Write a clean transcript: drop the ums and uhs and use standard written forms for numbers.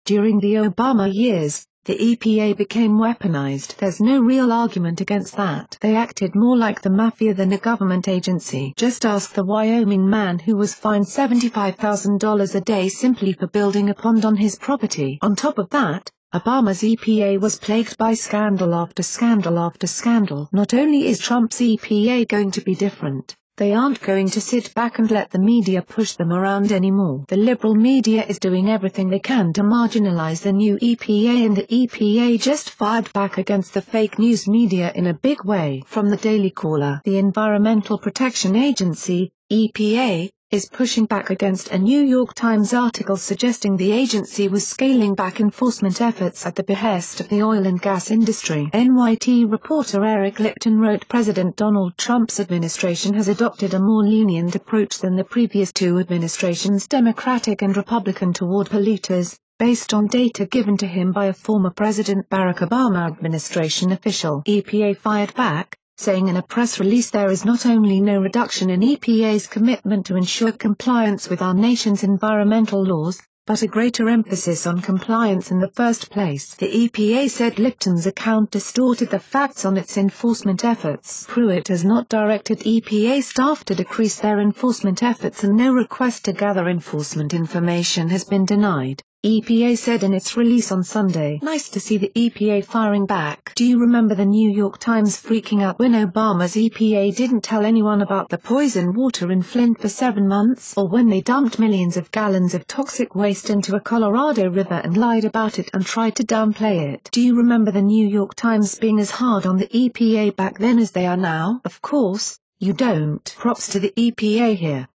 During the Obama years, the EPA became weaponized. There's no real argument against that. They acted more like the mafia than a government agency. Just ask the Wyoming man who was fined $75,000 a day simply for building a pond on his property. On top of that, Obama's EPA was plagued by scandal after scandal after scandal. Not only is Trump's EPA going to be different, they aren't going to sit back and let the media push them around anymore. The liberal media is doing everything they can to marginalize the new EPA, and the EPA just fired back against the fake news media in a big way. From the Daily Caller, the Environmental Protection Agency, EPA, is pushing back against a New York Times article suggesting the agency was scaling back enforcement efforts at the behest of the oil and gas industry. NYT reporter Eric Lipton wrote, President Donald Trump's administration has adopted a more lenient approach than the previous two administrations, Democratic and Republican, toward polluters, based on data given to him by a former President Barack Obama administration official. EPA fired back, saying in a press release there is not only no reduction in EPA's commitment to ensure compliance with our nation's environmental laws, but a greater emphasis on compliance in the first place. The EPA said Lipton's account distorted the facts on its enforcement efforts. Pruitt has not directed EPA staff to decrease their enforcement efforts, and no request to gather enforcement information has been denied, EPA said in its release on Sunday. Nice to see the EPA firing back. Do you remember the New York Times freaking out when Obama's EPA didn't tell anyone about the poison water in Flint for 7 months? Or when they dumped millions of gallons of toxic waste into a Colorado river and lied about it and tried to downplay it? Do you remember the New York Times being as hard on the EPA back then as they are now? Of course, you don't. Props to the EPA here.